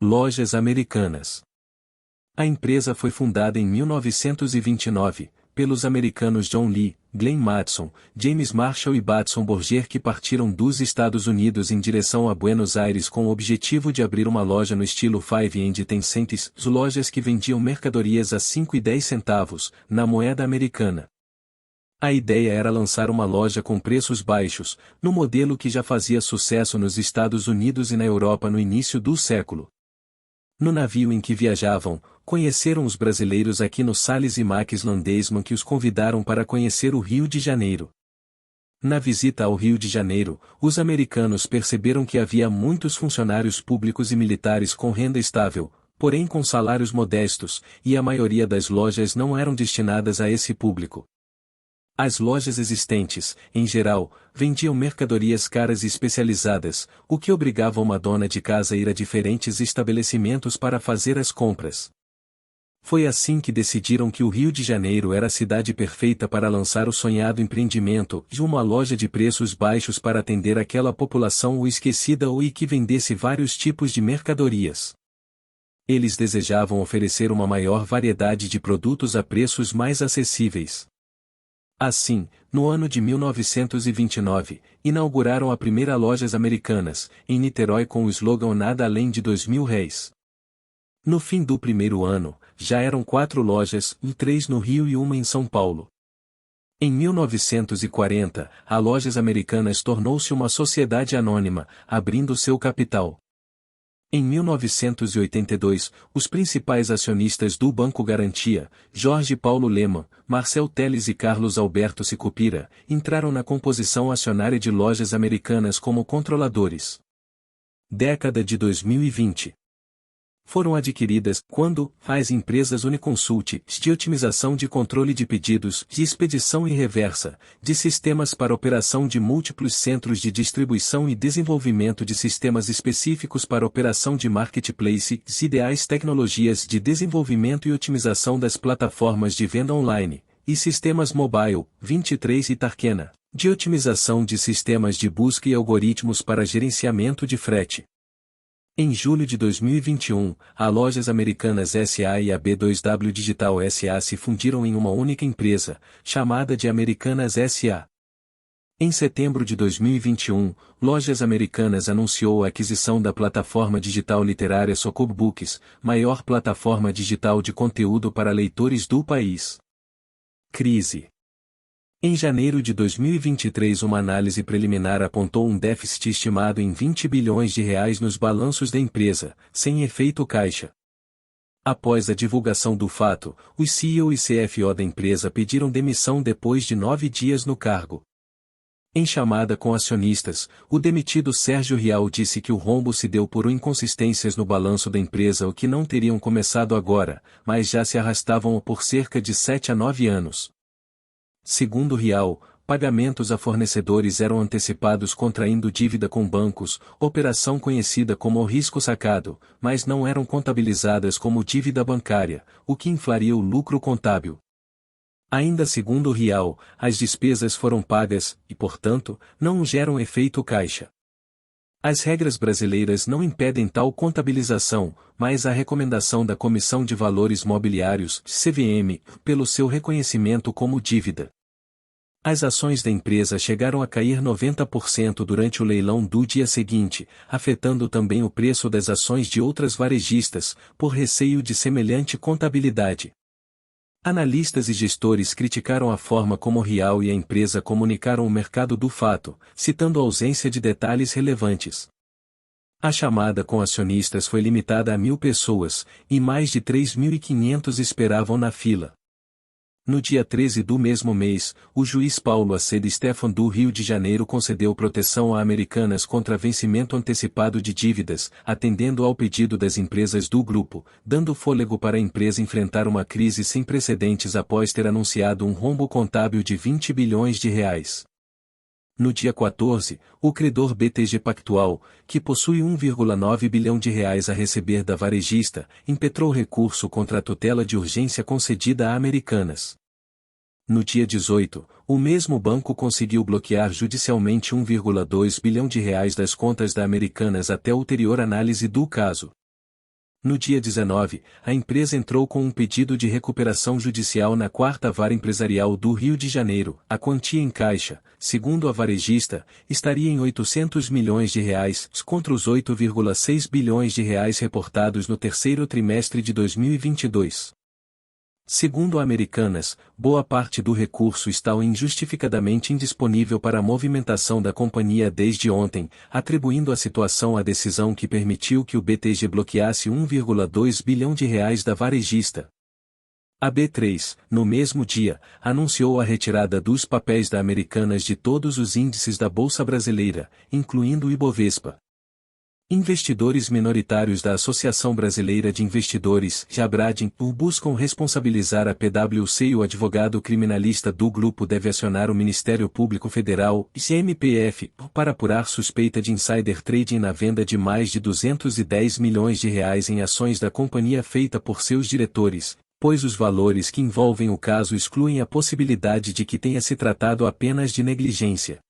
Lojas Americanas. A empresa foi fundada em 1929, pelos americanos John Lee, Glenn Madison, James Marshall e Batson Borger, que partiram dos Estados Unidos em direção a Buenos Aires com o objetivo de abrir uma loja no estilo 5 and 10 cents, lojas que vendiam mercadorias a 5 e 10 centavos, na moeda americana. A ideia era lançar uma loja com preços baixos, no modelo que já fazia sucesso nos Estados Unidos e na Europa no início do século. No navio em que viajavam, conheceram os brasileiros aqui no Salles e Max Landesman, que os convidaram para conhecer o Rio de Janeiro. Na visita ao Rio de Janeiro, os americanos perceberam que havia muitos funcionários públicos e militares com renda estável, porém com salários modestos, e a maioria das lojas não eram destinadas a esse público. As lojas existentes, em geral, vendiam mercadorias caras e especializadas, o que obrigava uma dona de casa a ir a diferentes estabelecimentos para fazer as compras. Foi assim que decidiram que o Rio de Janeiro era a cidade perfeita para lançar o sonhado empreendimento de uma loja de preços baixos para atender aquela população esquecida ou que vendesse vários tipos de mercadorias. Eles desejavam oferecer uma maior variedade de produtos a preços mais acessíveis. Assim, no ano de 1929, inauguraram a primeira Lojas Americanas, em Niterói, com o slogan Nada além de R$ 2.000. No fim do primeiro ano, já eram 4 lojas, 3 no Rio e 1 em São Paulo. Em 1940, a Lojas Americanas tornou-se uma sociedade anônima, abrindo seu capital. Em 1982, os principais acionistas do Banco Garantia, Jorge Paulo Lemann, Marcel Teles e Carlos Alberto Sicupira, entraram na composição acionária de Lojas Americanas como controladores. Década de 2020. Foram adquiridas, quando, as empresas Uniconsult, de otimização de controle de pedidos, de expedição e reversa, de sistemas para operação de múltiplos centros de distribuição e desenvolvimento de sistemas específicos para operação de marketplace, Ideais Tecnologias de desenvolvimento e otimização das plataformas de venda online, e sistemas mobile, 23 e Tarkena, de otimização de sistemas de busca e algoritmos para gerenciamento de frete. Em julho de 2021, a Lojas Americanas S.A. e a B2W Digital S.A. se fundiram em uma única empresa, chamada de Americanas S.A. Em setembro de 2021, Lojas Americanas anunciou a aquisição da plataforma digital literária Socob Books, maior plataforma digital de conteúdo para leitores do país. Crise. Em janeiro de 2023, uma análise preliminar apontou um déficit estimado em R$ 20 bilhões nos balanços da empresa, sem efeito caixa. Após a divulgação do fato, os CEO e CFO da empresa pediram demissão depois de 9 dias no cargo. Em chamada com acionistas, o demitido Sérgio Rial disse que o rombo se deu por inconsistências no balanço da empresa, o que não teriam começado agora, mas já se arrastavam por cerca de 7 a 9 anos. Segundo Rial, pagamentos a fornecedores eram antecipados contraindo dívida com bancos, operação conhecida como risco sacado, mas não eram contabilizadas como dívida bancária, o que inflaria o lucro contábil. Ainda segundo Rial, as despesas foram pagas, e portanto, não geram efeito caixa. As regras brasileiras não impedem tal contabilização, mas a recomendação da Comissão de Valores Mobiliários, CVM, pelo seu reconhecimento como dívida. As ações da empresa chegaram a cair 90% durante o leilão do dia seguinte, afetando também o preço das ações de outras varejistas, por receio de semelhante contabilidade. Analistas e gestores criticaram a forma como Rial e a empresa comunicaram o mercado do fato, citando a ausência de detalhes relevantes. A chamada com acionistas foi limitada a 1.000 pessoas, e mais de 3.500 esperavam na fila. No dia 13 do mesmo mês, o juiz Paulo Aceda Stefan do Rio de Janeiro concedeu proteção a Americanas contra vencimento antecipado de dívidas, atendendo ao pedido das empresas do grupo, dando fôlego para a empresa enfrentar uma crise sem precedentes após ter anunciado um rombo contábil de R$ 20 bilhões. No dia 14, o credor BTG Pactual, que possui R$ 1,9 bilhão a receber da varejista, impetrou recurso contra a tutela de urgência concedida a Americanas. No dia 18, o mesmo banco conseguiu bloquear judicialmente R$ 1,2 bilhão das contas da Americanas até ulterior análise do caso. No dia 19, a empresa entrou com um pedido de recuperação judicial na 4ª Vara Empresarial do Rio de Janeiro. A quantia em caixa, segundo a varejista, estaria em R$ 800 milhões, contra os R$ 8,6 bilhões reportados no terceiro trimestre de 2022. Segundo a Americanas, boa parte do recurso está injustificadamente indisponível para a movimentação da companhia desde ontem, atribuindo a situação à decisão que permitiu que o BTG bloqueasse R$ 1,2 bilhão da varejista. A B3, no mesmo dia, anunciou a retirada dos papéis da Americanas de todos os índices da Bolsa Brasileira, incluindo o Ibovespa. Investidores minoritários da Associação Brasileira de Investidores, Jabradin, buscam responsabilizar a PwC e o advogado criminalista do grupo deve acionar o Ministério Público Federal, CMPF, para apurar suspeita de insider trading na venda de mais de R$ 210 milhões em ações da companhia feita por seus diretores, pois os valores que envolvem o caso excluem a possibilidade de que tenha se tratado apenas de negligência.